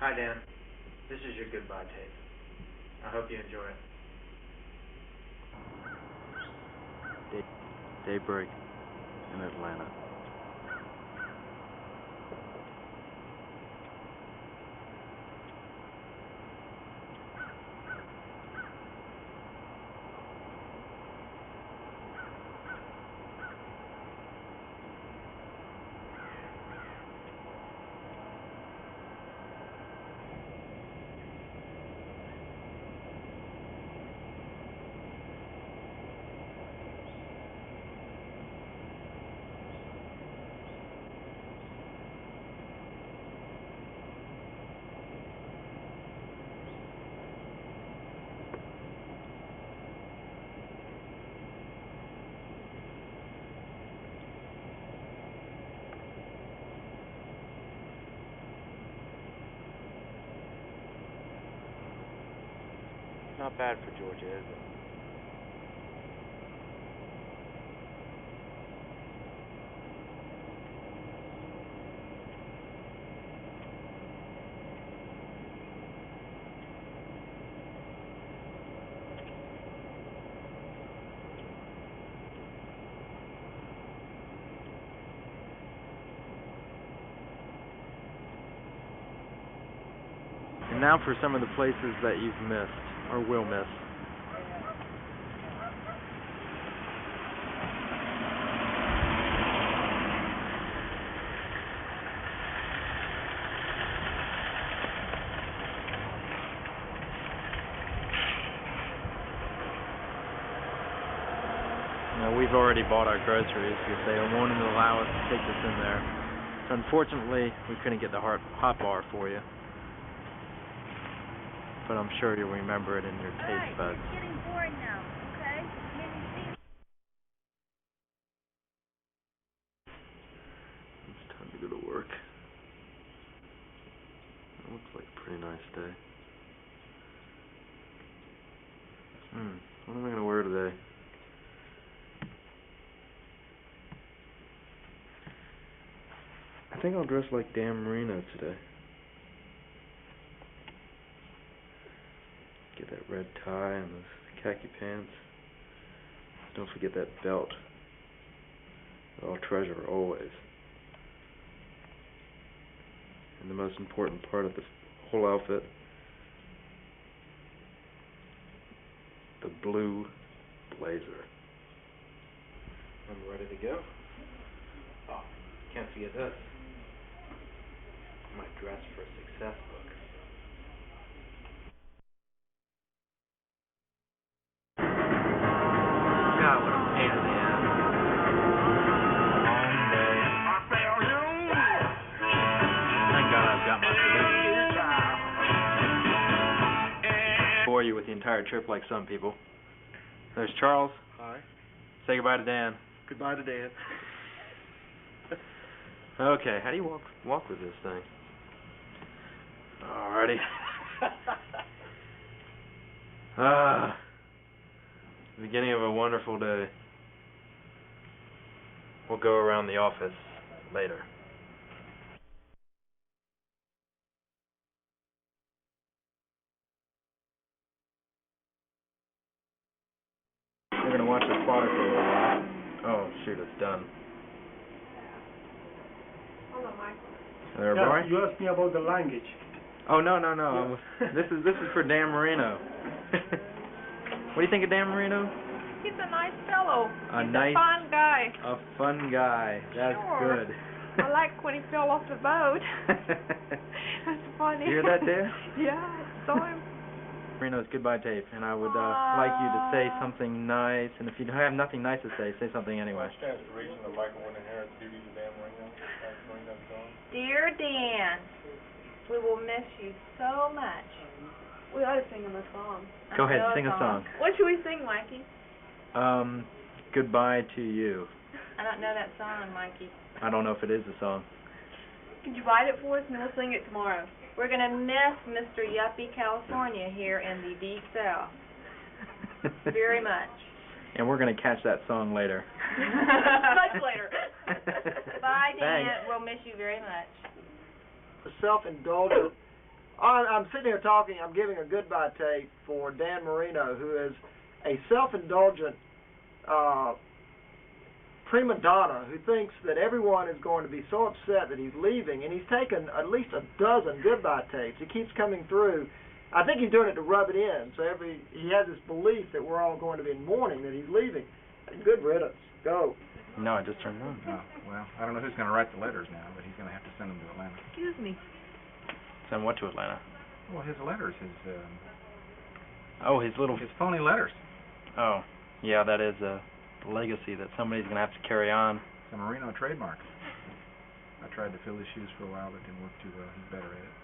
Hi, Dan. This is your goodbye tape. I hope you enjoy it. Daybreak in Atlanta. Not bad for Georgia, is it? And now for some of the places that you've missed, or will miss. Now, we've already bought our groceries because they won't allow us to take this in there. So unfortunately, we couldn't get the hot bar for you. But I'm sure you'll remember it in your taste buds. It's getting boring now, okay? It's time to go to work. It looks like a pretty nice day. What am I gonna wear today? I think I'll dress like Dan Marino today. Get that red tie and those khaki pants. Don't forget that belt that I'll treasure always. And the most important part of this whole outfit, the blue blazer. I'm ready to go. Oh, can't forget this. My Dress for Success book. God, what a pain in the ass. Long day. Thank God I've got my solution. Bore you with the entire trip like some people. There's Charles. Hi. Say goodbye to Dan. Goodbye to Dan. Okay, how do you walk with this thing? Alrighty. Beginning of a wonderful day. We'll go around the office later. We're gonna watch the plotter for a little while. Oh shoot, it's done. Hold on, Mike. There, boy. You asked me about the language. Oh no. This is for Dan Marino. What do you think of Dan Marino? He's a nice fellow. A He's a fun guy. A fun guy. That's Sure. good. I like when he fell off the boat. That's funny. You hear that, Dan? Yeah, I saw him. Marino's goodbye tape, and I would like you to say something nice, and if you have nothing nice to say something anyway. What stands to reason that Michael wouldn't inherit the duties of Dan Marino? Dear Dan, we will miss you so much. We ought to sing him a song. Go ahead, sing a song. What should we sing, Mikey? Goodbye to you. I don't know that song, Mikey. I don't know if it is a song. Could you write it for us and we'll sing it tomorrow? We're going to miss Mr. Yuppie California here in the Deep South. Very much. And we're going to catch that song later. Much later. Bye, Dan. Thanks. We'll miss you very much. A self-indulgent I'm sitting here talking, I'm giving a goodbye tape for Dan Marino, who is a self-indulgent prima donna who thinks that everyone is going to be so upset that he's leaving, and he's taken at least a dozen goodbye tapes. He keeps coming through. I think he's doing it to rub it in, so he has this belief that we're all going to be in mourning that he's leaving. Good riddance. Go. No, I just turned it on. Oh, well, I don't know who's going to write the letters now, but he's going to have to send them to Atlanta. Excuse me. Send what to Atlanta? Well, his letters, his Oh, his phony letters. Oh, yeah, that is a legacy that somebody's going to have to carry on. It's a Marino trademark. I tried to fill his shoes for a while, but it didn't work too well. He's better at it.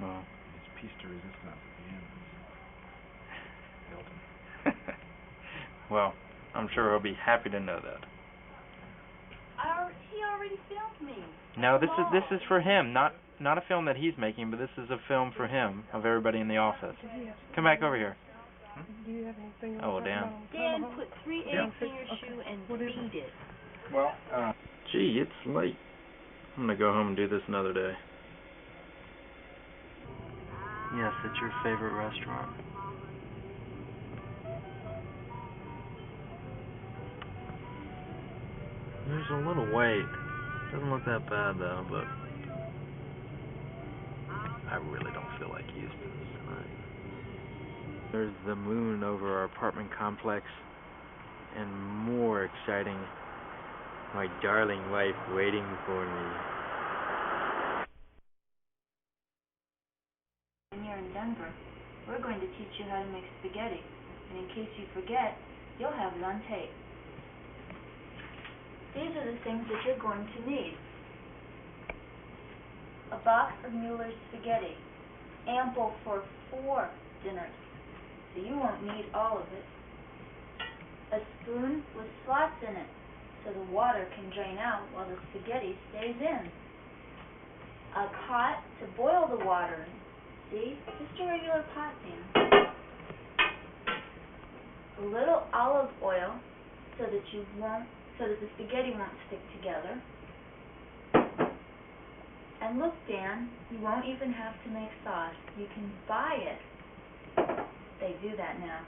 Well, His piece de resistance at the end was Hilton. well, I'm sure he'll be happy to know that. He already filmed me. No, this is for him, not a film that he's making, but this is a film for him of everybody in the office. Come back over here. Do you have anything Oh, Dan. Dan, put 3 eggs in your shoe and beat it. Well, Gee, it's late. I'm gonna go home and do this another day. Yes, it's your favorite restaurant. There's a little wait. Doesn't look that bad though, but I really don't feel like Houston's tonight. There's the moon over our apartment complex, and more exciting, my darling wife waiting for me. When you're in Denver, we're going to teach you how to make spaghetti, and in case you forget, you'll have it on tape. These are the things that you're going to need. A box of Mueller's spaghetti, ample for 4 dinners, so you won't need all of it. A spoon with slots in it, so the water can drain out while the spaghetti stays in. A pot to boil the water in. See? Just a regular pot, Dan. A little olive oil so that the spaghetti won't stick together. And look, Dan, you won't even have to make sauce. You can buy it. They do that now.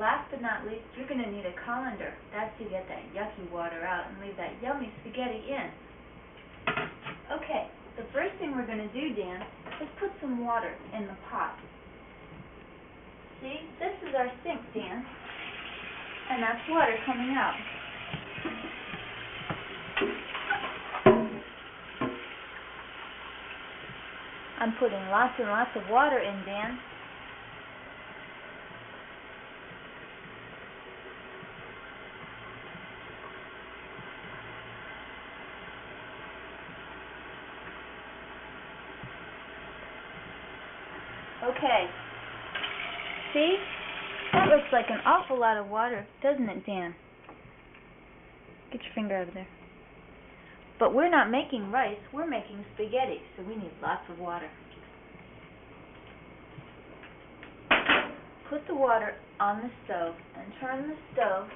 Last but not least, you're going to need a colander. That's to get that yucky water out and leave that yummy spaghetti in. Okay, the first thing we're going to do, Dan, is put some water in the pot. See, this is our sink, Dan, and that's water coming out. I'm putting lots and lots of water in, Dan. Okay. See? That looks like an awful lot of water, doesn't it, Dan? Get your finger out of there. But we're not making rice, we're making spaghetti, so we need lots of water. Put the water on the stove and turn the stove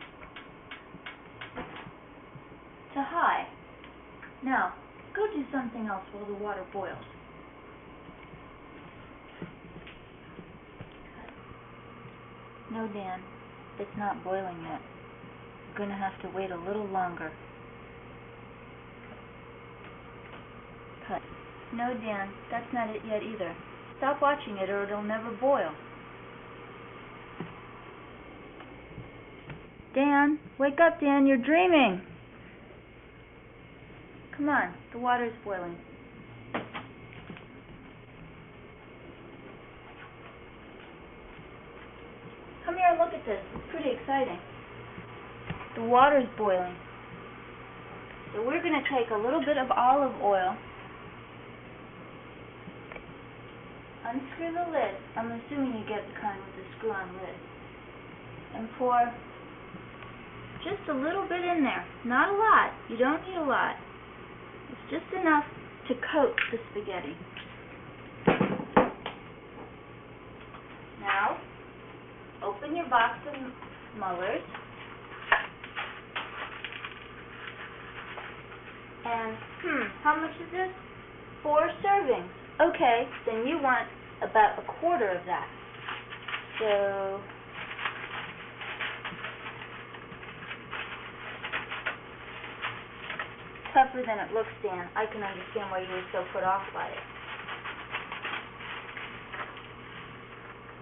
to high. Now, go do something else while the water boils. No, Dan, it's not boiling yet. You're going to have to wait a little longer. Cut. No, Dan, that's not it yet either. Stop watching it or it'll never boil. Dan, wake up, Dan, you're dreaming. Come on, the water's boiling. Come here and look at this. It's pretty exciting. The water's boiling. So we're going to take a little bit of olive oil, unscrew the lid. I'm assuming you get the kind with the screw-on lid. And pour just a little bit in there. Not a lot. You don't need a lot. It's just enough to coat the spaghetti. Now, open your box of Mueller's. And, how much is this? 4 servings Okay, then you want about a quarter of that. So, tougher than it looks, Dan. I can understand why you were so put off by it.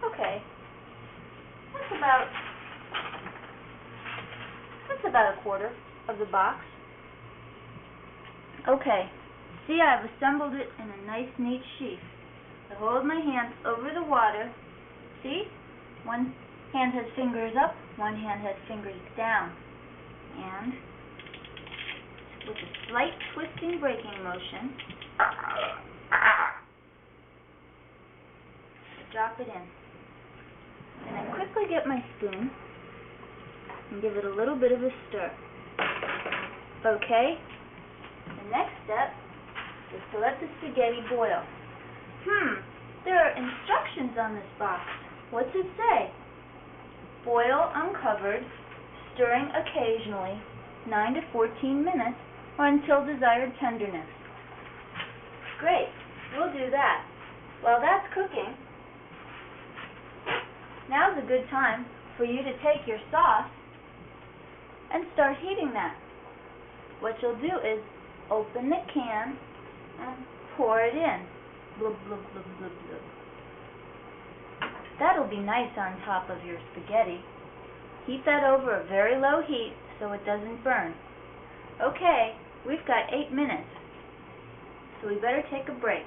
Okay. That's about a quarter of the box. Okay. See, I've assembled it in a nice, neat sheath. I hold my hand over the water. See? One hand has fingers up, one hand has fingers down. And with a slight twisting braking motion, I drop it in. And I quickly get my spoon and give it a little bit of a stir. Okay? The next step is to let the spaghetti boil. There are instructions on this box. What's it say? Boil uncovered, stirring occasionally, 9 to 14 minutes, or until desired tenderness. Great, we'll do that. While that's cooking, now's a good time for you to take your sauce and start heating that. What you'll do is open the can and pour it in. Blub, blub, blub, blub, blub. That'll be nice on top of your spaghetti. Heat that over a very low heat so it doesn't burn. Okay, we've got 8 minutes, so we better take a break.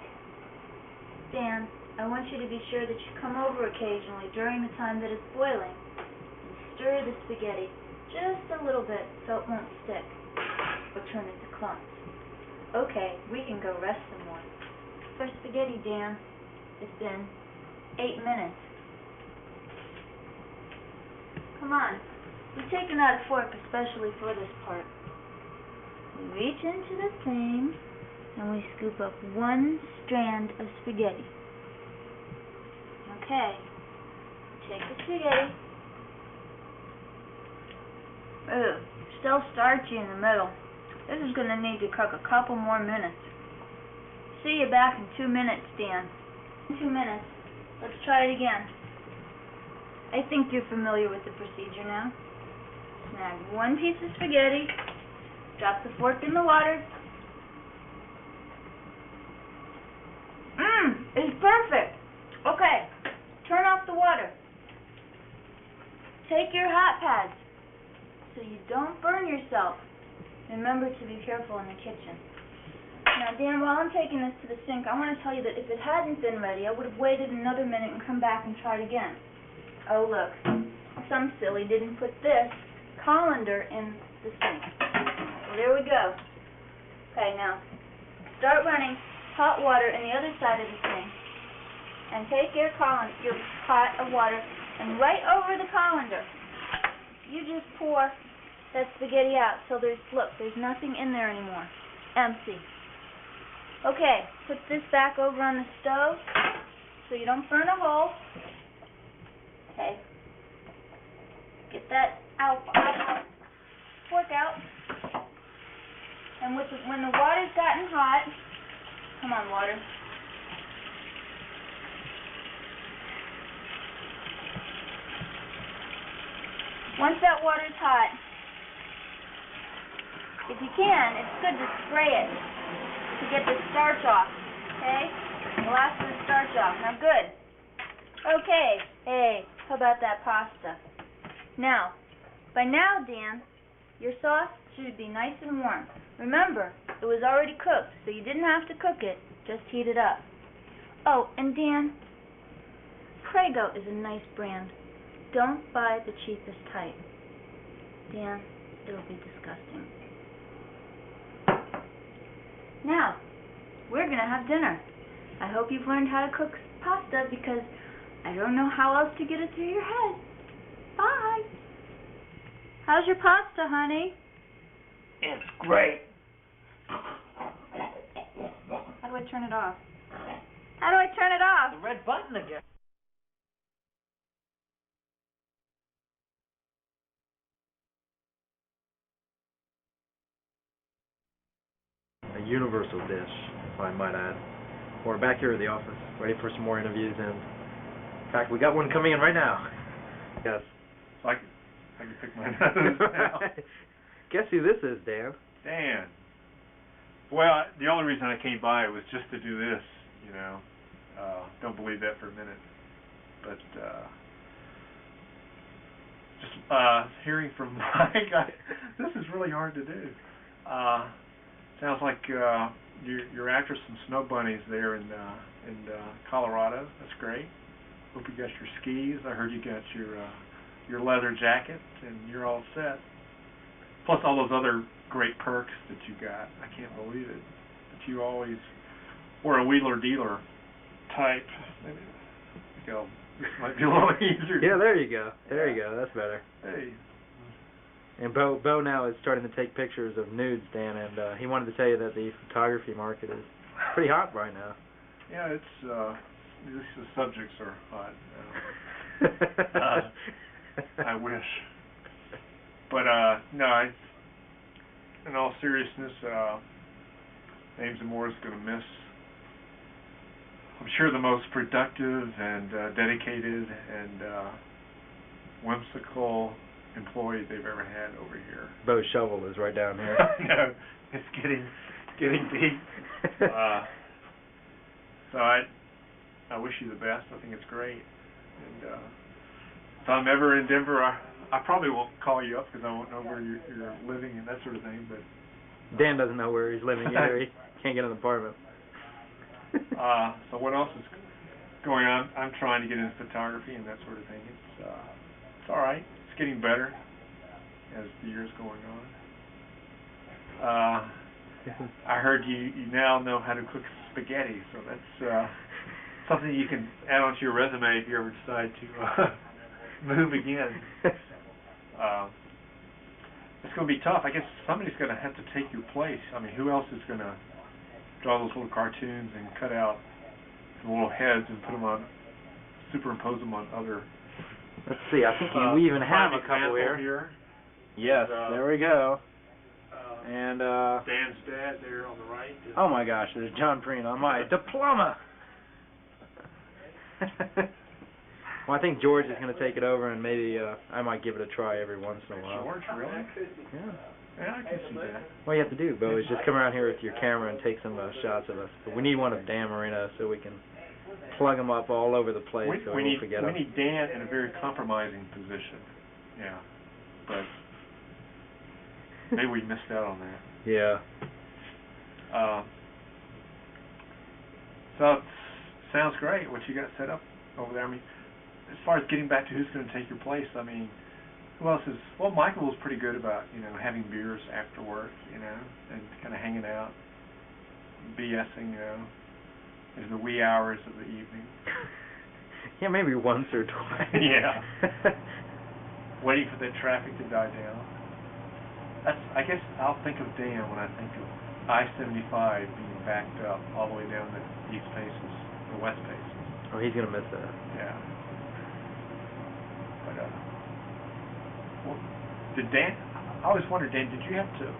Dan, I want you to be sure that you come over occasionally during the time that it's boiling and stir the spaghetti just a little bit so it won't stick or turn into clumps. Okay, we can go rest some more. For spaghetti, Dan, it's been 8 minutes. Come on, we've taken out a fork especially for this part. We reach into the thing and we scoop up 1 strand of spaghetti. Okay, take the spaghetti. Ooh, still starchy in the middle. This is going to need to cook a couple more minutes. See you back in 2 minutes, Dan. 2 minutes. Let's try it again. I think you're familiar with the procedure now. Snag 1 piece of spaghetti, drop the fork in the water. It's perfect. Okay, turn off the water. Take your hot pads so you don't burn yourself. Remember to be careful in the kitchen. Now, Dan, while I'm taking this to the sink, I want to tell you that if it hadn't been ready, I would have waited another minute and come back and tried again. Oh, look. Some silly didn't put this colander in the sink. Well, there we go. Okay, now, start running hot water in the other side of the sink. And take your pot of water and right over the colander, you just pour that spaghetti out. So there's nothing in there anymore. Empty. Okay, put this back over on the stove so you don't burn a hole. Okay. Get that fork out. And when the water's gotten hot, come on, water. Once that water's hot, if you can, it's good to spray it to get the starch off, okay? The last of the starch off. Now, good. Okay, hey, how about that pasta? Now, by now, Dan, your sauce should be nice and warm. Remember, it was already cooked, so you didn't have to cook it, just heat it up. Oh, and Dan, Prego is a nice brand. Don't buy the cheapest type. Dan, it'll be disgusting. Now, we're going to have dinner. I hope you've learned how to cook pasta because I don't know how else to get it through your head. Bye. How's your pasta, honey? It's great. How do I turn it off? How do I turn it off? The red button again. A universal dish, if I might add. We're back here at the office, ready for some more interviews, and in fact, we got one coming in right now. Yes. So I can pick my nose now. Guess who this is, Dan? Dan. Well, the only reason I came by was just to do this, you know. Don't believe that for a minute. But just hearing from Mike, this is really hard to do. Sounds like you're after some snow bunnies there in Colorado. That's great. Hope you got your skis. I heard you got your leather jacket, and you're all set. Plus all those other great perks that you got. I can't believe it. But you always were a wheeler dealer type. Maybe go. This might be a little easier. Yeah, there you go. There you go. That's better. Hey. And Bo now is starting to take pictures of nudes, Dan, and he wanted to tell you that the photography market is pretty hot right now. Yeah, it's the subjects are hot. I wish. But no, in all seriousness, Ames and Moore is going to miss, I'm sure, the most productive and dedicated and whimsical employee they've ever had over here. Bo's shovel is right down here. No, it's getting deep. So I wish you the best. I think it's great. And if I'm ever in Denver, I probably won't call you up because I won't know where you're living and that sort of thing. But Dan doesn't know where he's living either. He can't get an apartment. So what else is going on? I'm trying to get into photography and that sort of thing. It's all right. It's getting better as the years going on. I heard you now know how to cook spaghetti, so that's something you can add onto your resume if you ever decide to move again. It's going to be tough. I guess somebody's going to have to take your place. I mean, who else is going to draw those little cartoons and cut out the little heads and put them on, superimpose them on other? Let's see. I think we even have a couple here. Yes, there we go. And Dan's dad there on the right. Oh my gosh, there's John Preen on my diploma. Well, I think George is going to take it over, and maybe I might give it a try every once in a while. George, really? Yeah. Yeah, I can see that. All you have to do, Bo, is just come around here with your camera and take some shots of us. But we need one of Dan Marino so we can plug them up all over the place so we won't forget them. We need Dan in a very compromising position. Yeah. But maybe we missed out on that. Yeah. So it sounds great what you got set up over there. I mean, as far as getting back to who's going to take your place, I mean, who else is? Well, Michael was pretty good about, you know, having beers after work, you know, and kind of hanging out, BSing, you know, in the wee hours of the evening. Yeah, maybe once or twice. Yeah. Waiting for the traffic to die down. I guess I'll think of Dan when I think of I-75 being backed up all the way down the East Paces, the West Paces. Oh, he's going to miss that. Yeah. But, well, did Dan, I always wondered, Dan, did you have to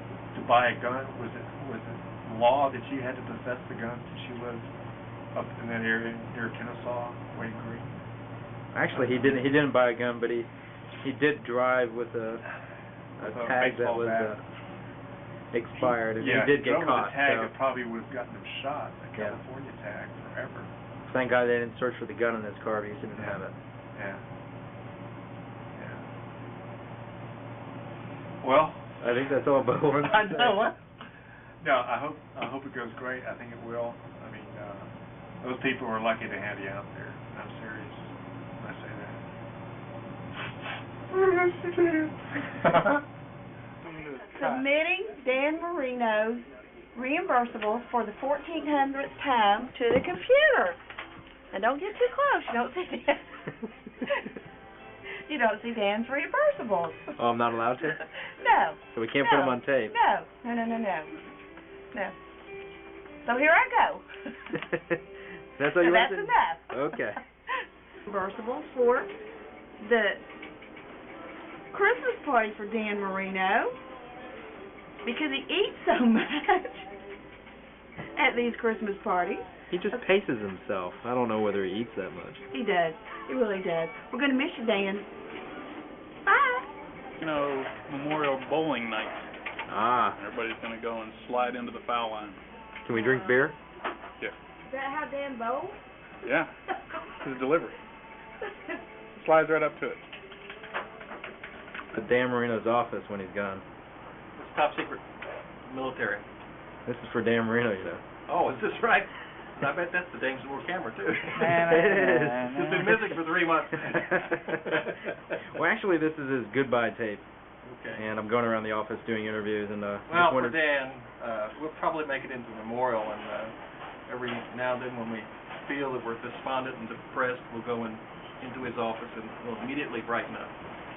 buy a gun? Was it law that you had to possess the gun since you lived up in that area near Kennesaw, Wayne Green? Actually, he didn't buy a gun, but he did drive with a tag that was expired, and he did get caught. With a tag so. that probably would have gotten him shot, a California tag, forever. Thank God they didn't search for the gun in his car because he didn't have it. Yeah. Yeah. Well, I think that's all Bo wants to I say. know what. No, I hope it goes great. I think it will. I mean, those people are lucky to have you out there. I'm serious when I say that. Submitting Dan Marino's reimbursable for the 1400th time to the computer. And don't get too close. You don't see Dan. You don't see Dan's reimbursables. Oh, I'm not allowed to? No. So we can't put them on tape? No. So here I go. That's all you want That's to enough. Okay. Reimbursable for the Christmas party for Dan Marino because he eats so much. at these Christmas parties. He just paces himself. I don't know whether he eats that much. He does. He really does. We're going to miss you, Dan. Bye. You know, Memorial Bowling Night. Ah. Everybody's going to go and slide into the foul line. Can we drink beer? Yeah. Is that how Dan bowls? Yeah. His delivery. Slides right up to it. At Dan Marino's office when he's gone. It's top secret. Military. This is for Dan Marino, you know. Oh, is this right? I bet that's the James Moore camera, too. It is. It's been missing for 3 months. Well, actually, this is his goodbye tape. Okay. And I'm going around the office doing interviews and Well, just for wondered. Dan, we'll probably make it into Memorial, and every now and then when we feel that we're despondent and depressed, we'll go into his office and we'll immediately brighten up,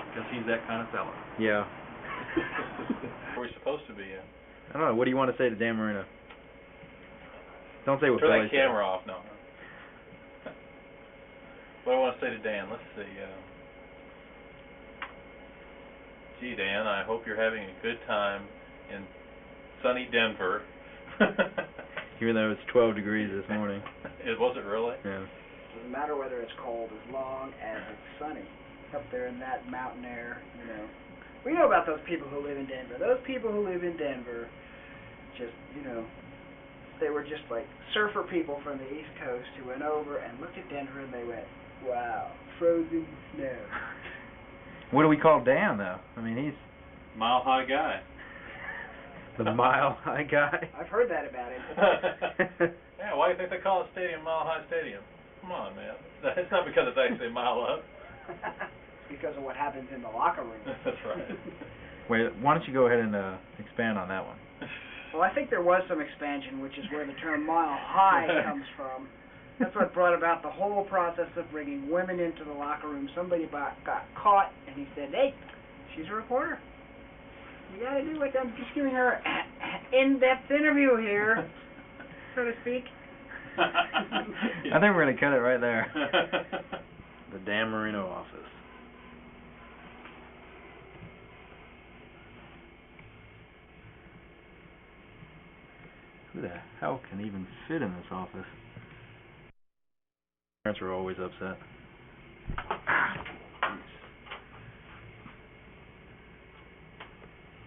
because he's that kind of fellow. Yeah. Where we're supposed to be in. I don't know. What do you want to say to Dan Marino? Don't say what Turn Billy that camera off. No. What do I want to say to Dan? Let's see. Gee, Dan, I hope you're having a good time in sunny Denver. Even though it's 12 degrees this morning. Was it really? Yeah. Doesn't matter whether it's cold as long as it's sunny. Up there in that mountain air, you know. We know about those people who live in Denver. Those people who live in Denver, just, you know, they were just like surfer people from the East Coast who went over and looked at Denver and they went, wow, frozen snow. What do we call Dan, though? I mean, he's Mile High guy. the Mile High guy. I've heard that about him. Yeah, why do you think they call a stadium Mile High Stadium? Come on, man. It's not because it's actually a mile up. It's because of what happens in the locker room. That's right. Wait, why don't you go ahead and expand on that one? Well, I think there was some expansion, which is where the term mile high comes from. That's what brought about the whole process of bringing women into the locker room. Somebody got caught, and he said, hey, she's a reporter. You got to do like I'm just giving her an in-depth interview here, so to speak. I think we're going to cut it right there. The Dan Marino office. Who the hell can even fit in this office? Parents are always upset.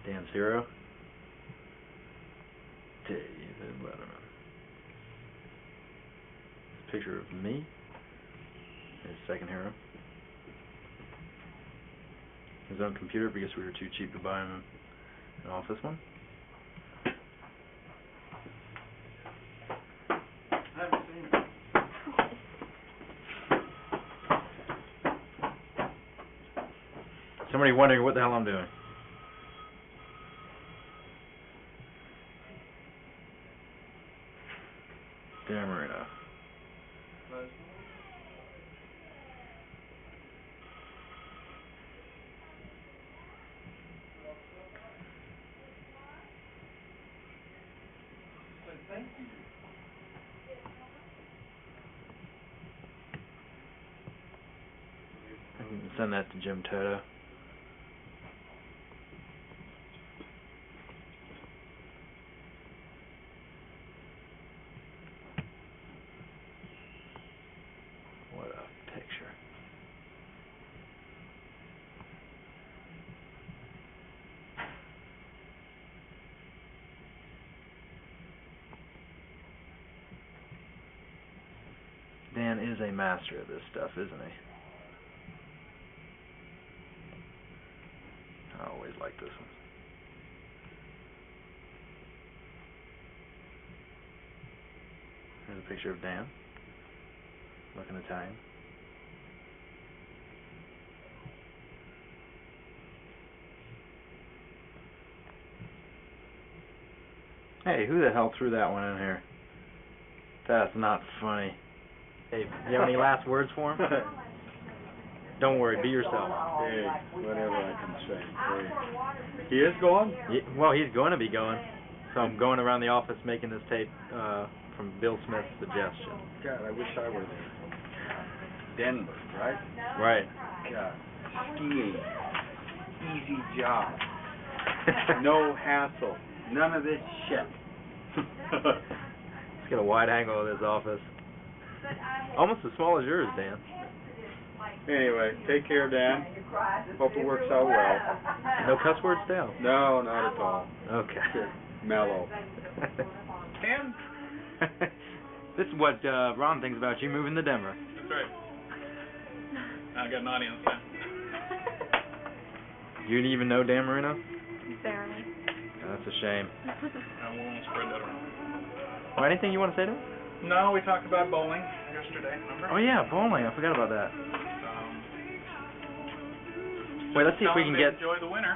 Dan's hero, David Letterman. Picture of me, his second hero. His own computer because we were too cheap to buy him an office one. Somebody wondering what the hell I'm doing. Dan Marino. I can send that to Jim Toto. What a picture. Dan is a master of this stuff, isn't he? I always like this one. Here's a picture of Dan, looking Italian. Hey, who the hell threw that one in here? That's not funny. Hey, do you have any last words for him? Don't worry, be yourself. Hey, whatever I can say. Hey. He is going? Well, he's going to be going. So I'm going around the office making this tape from Bill Smith's suggestion. God, I wish I were there. Denver, right? Right. God, skiing. Easy job. No hassle. None of this shit. Let's get a wide angle of this office. Almost as small as yours, Dan. Anyway, take care, Dan. Hope it works out well. No cuss words, Dale? No, not at all. Okay. Just mellow. Dan? This is what Ron thinks about you moving to Denver. That's right. I got an audience now. You didn't even know Dan Marino? Barely. Oh, that's a shame. I won't spread that around. Well, anything you want to say to him? No, we talked about bowling yesterday, remember? Oh yeah, bowling. I forgot about that. Wait, let's see if we can get. Enjoy the winter.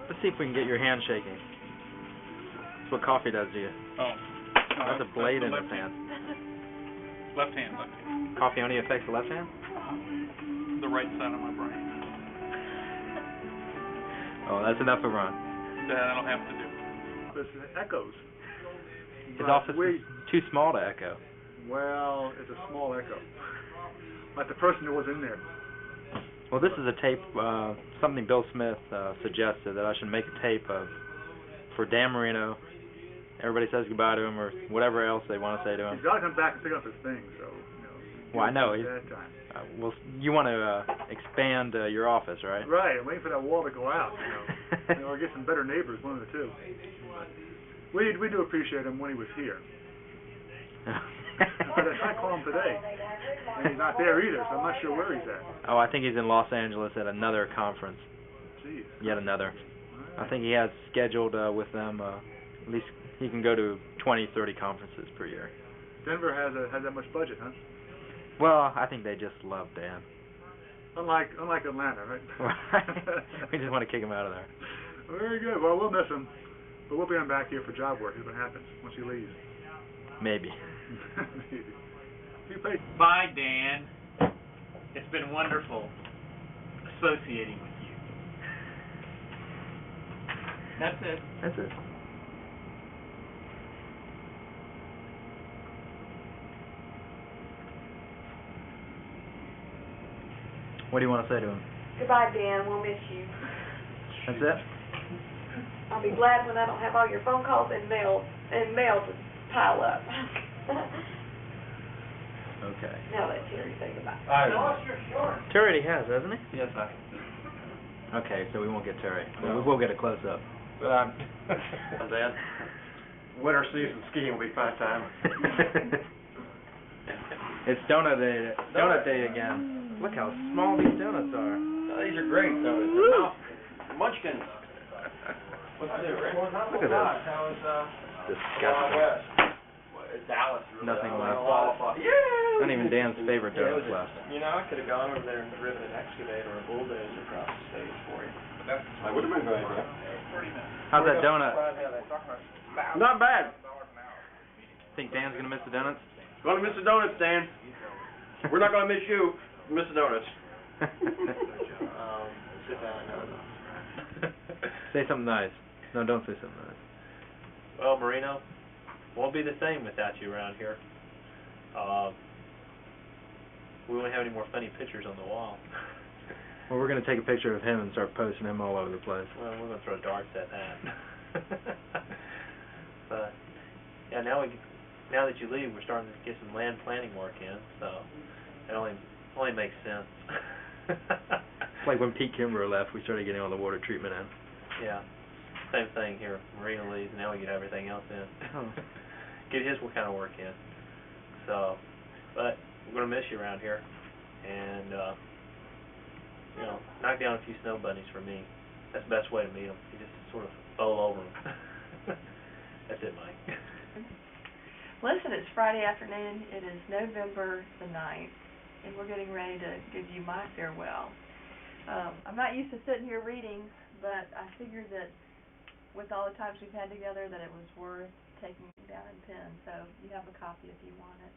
Let's see if we can get your hand shaking. That's what coffee does to you. Oh. That's a blade in his hand. Left hand, left hand. Coffee only affects the left hand? The right side of my brain. Oh, that's enough for Ron. That'll have to do. This echoes. His office is too small to echo. Well, it's a small echo. Like the person who was in there. Well, this is a tape, something Bill Smith suggested, that I should make a tape of for Dan Marino. Everybody says goodbye to him or whatever else they want to say to him. He's got to come back and pick up his things, so, Well, I know. That time. Well, you want to expand your office, right? Right, I'm waiting for that wall to go out, or get some better neighbors, one of the two. We do appreciate him when he was here. But I tried to call him today, and he's not there either, so I'm not sure where he's at. Oh, I think he's in Los Angeles at another conference. Jeez. Yet another. I think he has scheduled with them, at least he can go to 20, 30 conferences per year. Denver has that much budget, huh? Well, I think they just love Dan. Unlike Atlanta, right? We just want to kick him out of there. Very good. Well, we'll miss him, but we'll be on back here for job work. See what happens once he leaves. Maybe. Maybe. Bye, Dan. It's been wonderful associating with you. That's it. That's it. What do you want to say to him? Goodbye, Dan. We'll miss you. That's it? I'll be glad when I don't have all your phone calls and mail to pile up. Okay. Now let Terry say goodbye. Terry already has, hasn't he? Yes, I. Okay, so we won't get Terry. No. We'll get a close-up. But I'm Dad. Winter season skiing will be fun time. It's donut day. Donut day again. Look how small these donuts are. Oh, these are great donuts. They're munchkins. What's new, Rick? Look at this. How is Disgusting. Dallas? Nothing left. Yeah. Not even Dan's favorite donuts left. You know, I could have gone over there and driven an excavator or a bulldozer across the stage for you. I would have been glad, yeah. How's that donut? Not bad. Think Dan's gonna miss the donuts? Gonna miss the donuts, Dan. We're not gonna miss you. Miss the donuts. Sit down. Say something nice. No, don't say something nice. Well, Marino, won't be the same without you around here. We won't have any more funny pictures on the wall. Well, we're gonna take a picture of him and start posting him all over the place. Well, we're gonna throw darts at that. But yeah, now that you leave, we're starting to get some land planning work in, so it only makes sense. It's like when Pete Kimbrough left, we started getting all the water treatment in. Yeah, same thing here. Marino leaves, now we get everything else in. Oh. Get his kind of work in. So, but we're gonna miss you around here, and knock down a few snow bunnies for me. That's the best way to meet them. You just sort of bowl over them. That's it, Mike. Listen, it's Friday afternoon. It is November the 9th, and we're getting ready to give you my farewell. I'm not used to sitting here reading, but I figured that with all the times we've had together that it was worth taking it down in pen. So you have a copy if you want it.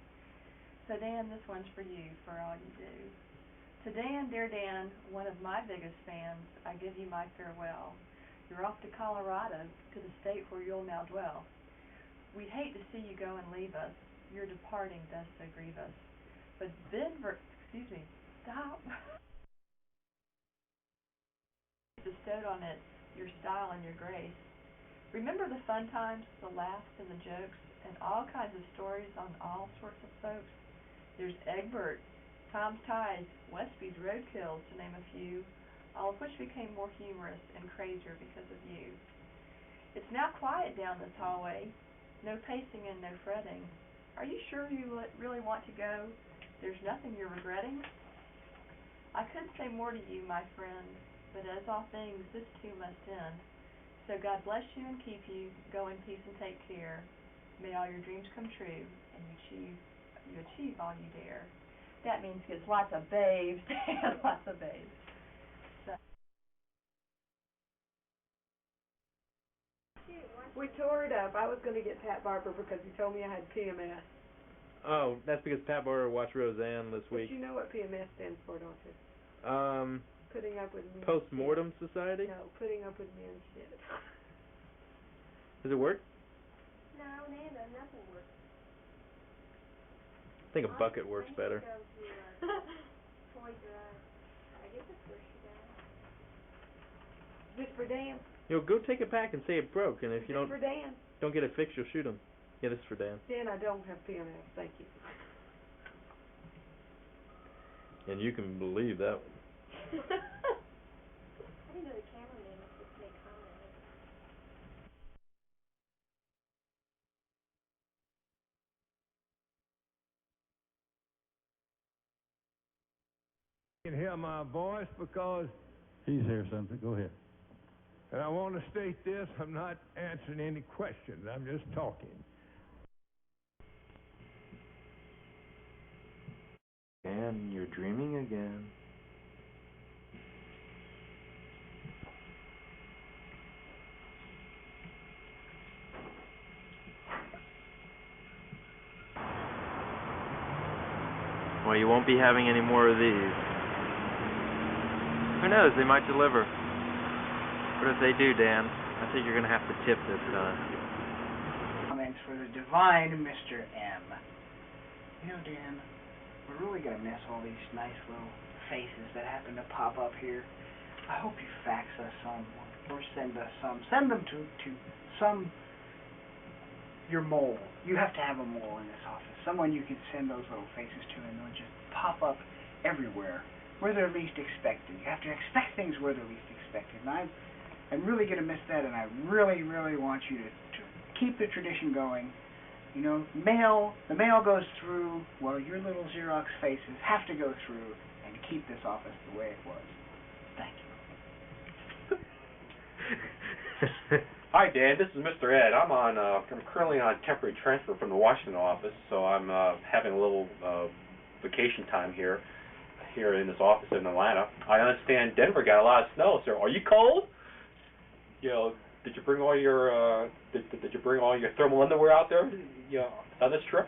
So Dan, this one's for you, for all you do. To Dan, dear Dan, one of my biggest fans, I give you my farewell. You're off to Colorado, to the state where you'll now dwell. We'd hate to see you go and leave us. Your departing does so grieve us. But stop. Bestowed on it your style and your grace. Remember the fun times, the laughs and the jokes, and all kinds of stories on all sorts of folks. There's Egbert, Tom's Ties, Westby's Roadkills, to name a few, all of which became more humorous and crazier because of you. It's now quiet down this hallway. No pacing and no fretting. Are you sure you really want to go? There's nothing you're regretting? I could say more to you, my friend, but as all things, this too must end. So God bless you and keep you. Go in peace and take care. May all your dreams come true, and you achieve all you dare. That means gets lots of babes, lots of babes. We tore it up. I was going to get Pat Barber because he told me I had PMS. Oh, that's because Pat Barber watched Roseanne this But week. you know what PMS stands for, don't you? Putting up with men's Post-mortem society? shit. No, putting up with men's shit. Does it work? No, Nana, nothing works. I think a bucket works better. Toys R Us. I guess that's where she does. Just for Dan. Go take it back and say it broke, and if you Just for Dan. don't get it fixed, you'll shoot him. Yeah, this is for Dan. Dan, I don't have PMS. Thank you. And you can believe that one. I didn't know the cameraman was supposed to make comments. You can hear my voice because he's here something. Go ahead. And I want to state this, I'm not answering any questions, I'm just talking. Dan, you're dreaming again. Well, you won't be having any more of these. Who knows, they might deliver. What if they do, Dan? I think you're going to have to tip this time. Comments for the divine Mr. M. You know, Dan, we're really going to miss all these nice little faces that happen to pop up here. I hope you fax us some or send us some. Send them to your mole. You have to have a mole in this office. Someone you can send those little faces to, and they'll just pop up everywhere where they're least expected. You have to expect things where they're least expected. And I'm really going to miss that, and I really, really want you to keep the tradition going. You know, the mail goes through, well, your little Xerox faces have to go through and keep this office the way it was. Thank you. Hi, Dan. This is Mr. Ed. I'm currently on temporary transfer from the Washington office, so I'm having a little vacation time here in this office in Atlanta. I understand Denver got a lot of snow, so are you cold? You know, did you bring all your thermal underwear out there? You know, on this trip?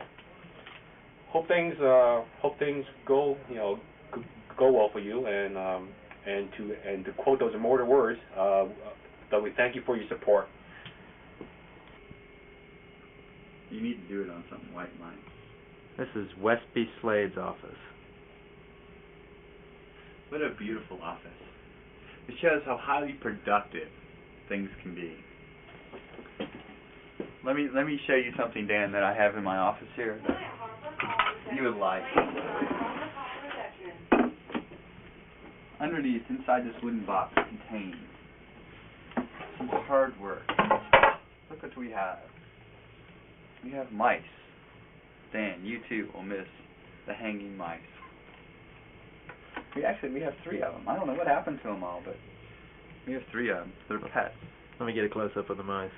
Hope things go well for you, and to quote those immortal words, that we thank you for your support. You need to do it on something white, Mike. This is Westby Slade's office. What a beautiful office. It shows how highly productive things can be. Let me show you something, Dan, that I have in my office here that you would like. Underneath, inside this wooden box, contains some hard work. Look what we have. We have mice. Dan, you too will miss the hanging mice. We have 3 of them. I don't know what happened to them all, but we have 3 of them. They're pets. Let me get a close-up of the mice.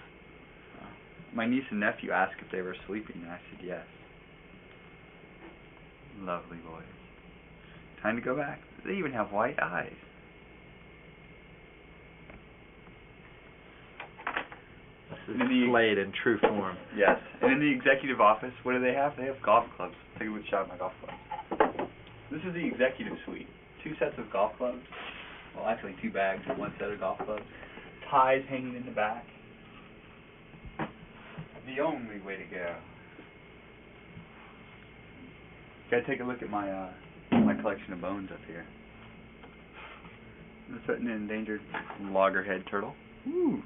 My niece and nephew asked if they were sleeping, and I said yes. Lovely boys. Time to go back. They even have white eyes. This is Slade in true form. Yes. And in the executive office, what do they have? They have golf clubs. Take a good shot at my golf clubs. This is the executive suite. 2 sets of golf clubs. Well, actually 2 bags and 1 set of golf clubs. Ties hanging in the back. The only way to go. Gotta take a look at my my collection of bones up here. This is an endangered loggerhead turtle. Ooh.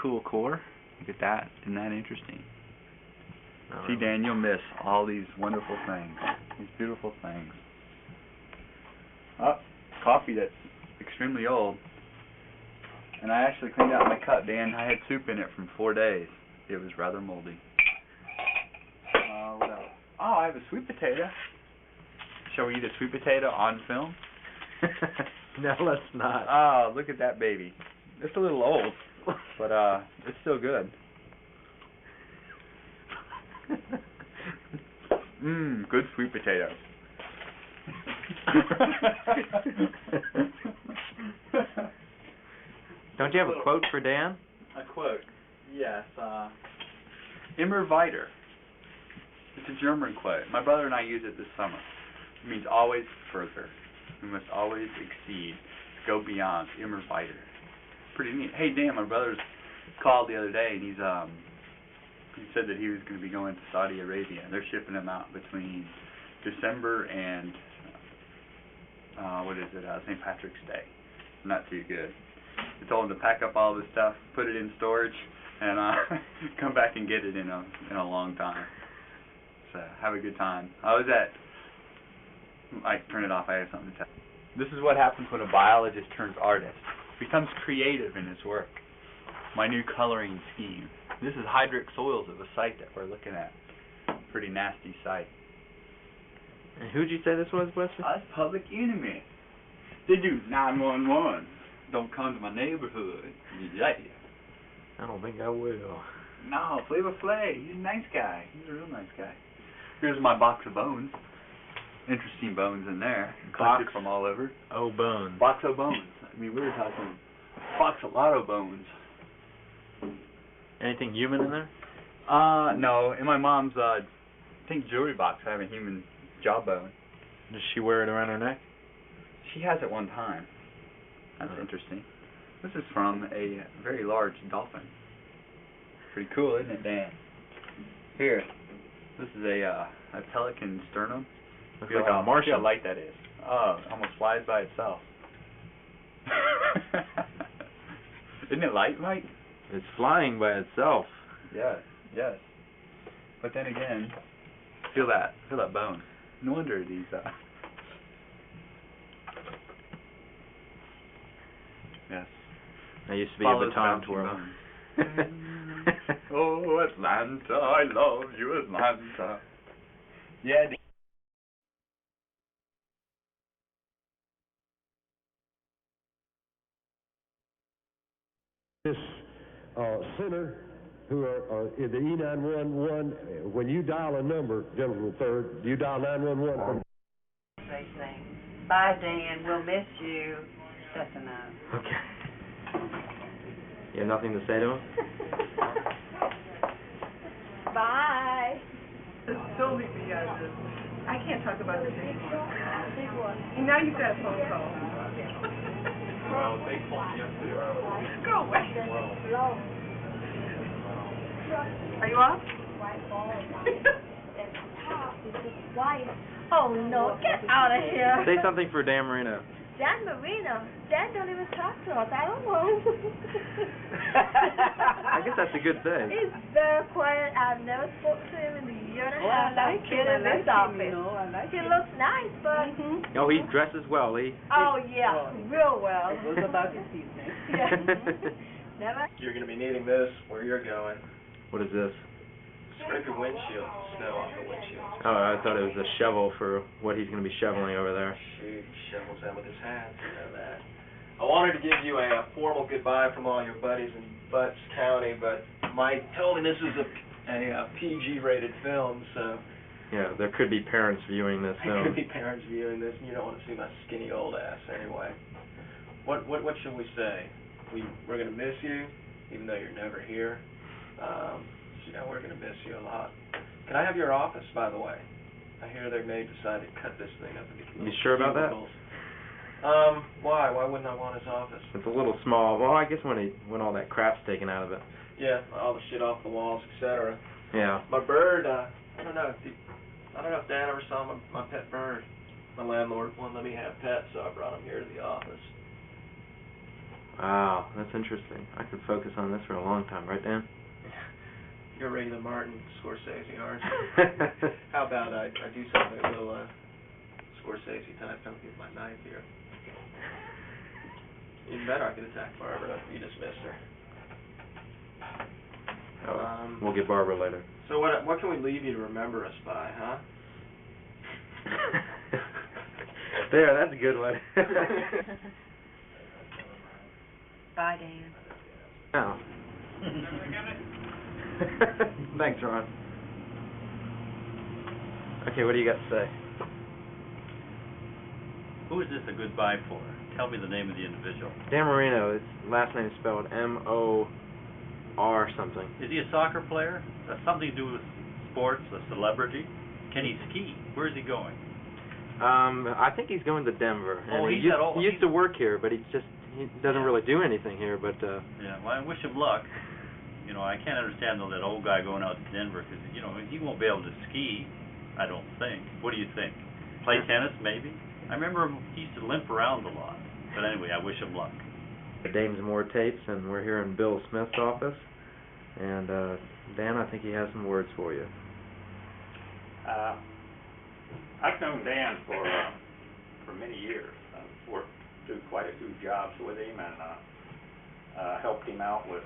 Cool core. Look at that. Isn't that interesting? Oh, See, Dan, you'll miss all these wonderful things. These beautiful things. Oh, coffee that's extremely old. And I actually cleaned out my cup, Dan. I had soup in it from 4 days. It was rather moldy. What else? Oh, I have a sweet potato. Shall we eat a sweet potato on film? No, let's not. Oh, look at that baby. It's a little old, but it's still good. Good sweet potato. Don't you have a quote for Dan? A quote. Yes. Immer weiter. It's a German quote. My brother and I use it this summer. It means always further. We must always exceed, go beyond. Immer weiter. Pretty neat. Hey Dan, my brother's called the other day and he said that he was going to be going to Saudi Arabia. They're shipping him out between December and St. Patrick's Day. Not too good. I told him to pack up all this stuff, put it in storage, and come back and get it in a long time. So have a good time. Turn it off. I have something to tell you. This is what happens when a biologist turns artist. Becomes creative in his work. My new coloring scheme. This is Hydric Soils of a site that we're looking at. Pretty nasty site. And who'd you say this was, Wesley? That's Public Enemy. They do 911. Don't come to my neighborhood. Yeah. I don't think I will. No, Flavor Flav. He's a nice guy. He's a real nice guy. Here's my box of bones. Interesting bones in there. Collected from all over. Oh, bones. Box of bones. I mean, we were talking box a lot of bones. Anything human in there? No. In my mom's, I think jewelry box, I have a human jawbone. Does she wear it around her neck? She has at one time. That's interesting. This is from a very large dolphin. Pretty cool, isn't it, Dan? Here. This is a pelican sternum. Looks like a Martian. See how light that is. Oh, it almost flies by itself. Isn't it light? It's flying by itself. Yes, yes. But then again, feel that bone. No wonder these, yes. I used to be a baton twirler. Oh, Atlanta, I love you, Atlanta. Yeah. This center who are in the E911, when you dial a number, gentleman third, do you dial 911 from? They say, bye Dan, we'll miss you. That's enough. Okay. You have nothing to say to him? Bye. Don't leave me out of this. I can't talk about this anymore. Now you've got a phone call. Well, they called yesterday. Go away. Are you off? Oh no, get out of here. Say something for Dan Marino. Dan Marino? Dan don't even talk to us. I don't know him. I guess that's a good thing. He's very quiet. I've never spoke to him in a year and a half. I like him. in this office. I like He him. looks nice, but... Oh, he dresses well. Oh, yeah, real well. It was about his evening. Yeah. Never... You're going to be needing this where you're going. What is this? Scrape your windshield, snow off the windshield. Oh, I thought it was a shovel for what he's going to be shoveling over there. Shoot, he shovels that with his hands, you know that. I wanted to give you a formal goodbye from all your buddies in Butts County, but Mike told me this was a PG-rated film, so... Yeah, there could be parents viewing this There film. could be parents viewing this, and you don't want to see my skinny old ass anyway. What should we say? We're going to miss you, even though you're never here. We're going to miss you a lot. Can I have your office, by the way? I hear they may decide to cut this thing up into You sure about that? Why? Why wouldn't I want his office? It's a little small. Well, I guess when all that crap's taken out of it. Yeah, all the shit off the walls, etc. Yeah. My bird, I don't know if Dan ever saw my pet bird. My landlord wouldn't let me have pets, so I brought him here to the office. Wow, that's interesting. I could focus on this for a long time, right, Dan? You're a regular Martin Scorsese, aren't you? How about I do something a little Scorsese type, don't get my knife here. Even better, I could attack Barbara. You dismissed her. We'll get Barbara later. So what can we leave you to remember us by, huh? There, that's a good one. Bye, Dan. Oh. Thanks, Ron. Okay, what do you got to say? Who is this a goodbye for? Tell me the name of the individual. Dan Marino. His last name is spelled M-O-R something. Is he a soccer player? Something to do with sports, a celebrity? Can he ski? Where is he going? I think he's going to Denver. Oh, and he used to work here, but he doesn't really do anything here, but Yeah, well, I wish him luck. You know, I can't understand though that old guy going out to Denver because, you know, he won't be able to ski, I don't think. What do you think? Play tennis, maybe? I remember he used to limp around a lot. But anyway, I wish him luck. Dames More Tapes, and we're here in Bill Smith's office. And Dan, I think he has some words for you. I've known Dan for many years. I've worked through quite a few jobs with him and helped him out with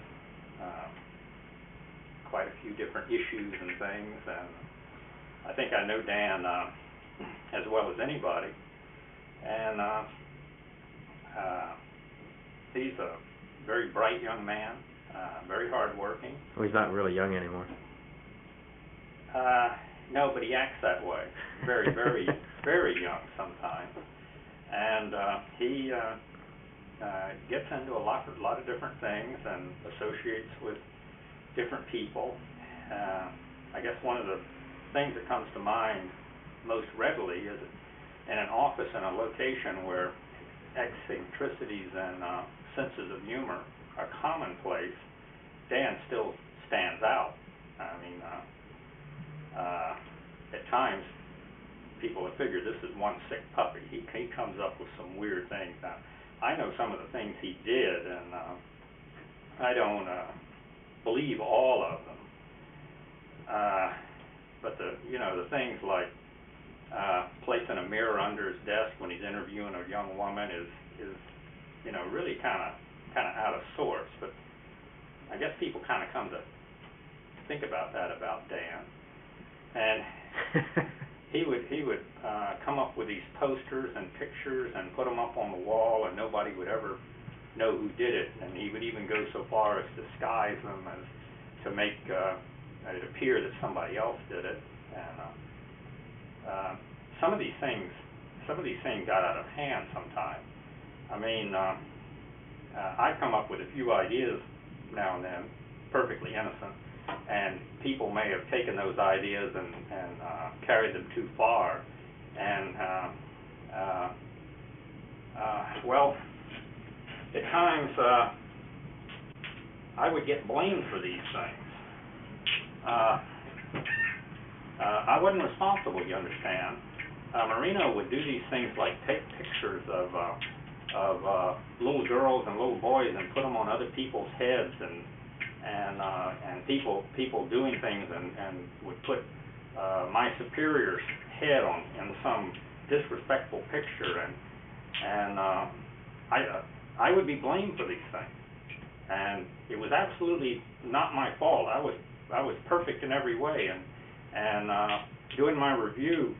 quite a few different issues and things. And I think I know Dan as well as anybody. And he's a very bright young man, very hardworking. Well, he's not really young anymore. No, but he acts that way. Very, very, very young sometimes. And he gets into a lot of different things and associates with different people. I guess one of the things that comes to mind most readily is in an office in a location where eccentricities and senses of humor are commonplace, Dan still stands out. I mean, at times, people have figured this is one sick puppy. He comes up with some weird things. Now, I know some of the things he did, and I don't believe all of them. But the things like placing a mirror under his desk when he's interviewing a young woman is really kind of out of sorts. But I guess people kind of come to think about that about Dan. And he would come up with these posters and pictures and put them up on the wall, and nobody would ever know who did it. And he would even go so far as to disguise them as to make it appear that somebody else did it. And some of these things got out of hand sometimes. I mean, I come up with a few ideas now and then, perfectly innocent. And people may have taken those ideas and carried them too far. And, well, at times I would get blamed for these things. I wasn't responsible, you understand. Marino would do these things like take pictures of little girls and little boys and put them on other people's heads and people doing things and would put my superior's head in some disrespectful picture and I would be blamed for these things, and it was absolutely not my fault. I was perfect in every way, and doing my review,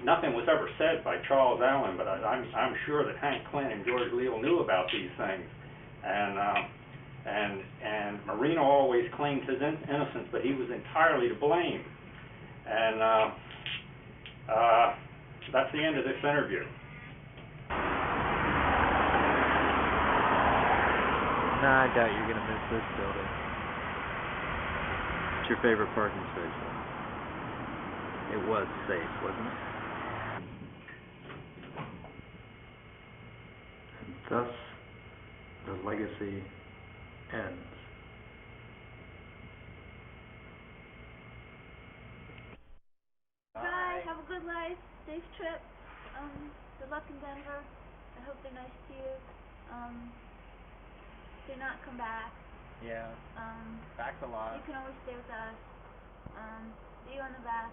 nothing was ever said by Charles Allen, but I'm sure that Hank Clint and George Leal knew about these things. And Marino always claimed his innocence, but he was entirely to blame. And that's the end of this interview. Nah, I doubt you're gonna miss this building. What's your favorite parking space, though? It was safe, wasn't it? And thus, the legacy ends. Bye. Have a good life. Safe trip. Good luck in Denver. I hope they're nice to you. Do not come back. Yeah. Um, Facts a lot. you can always stay with us. See you on the back.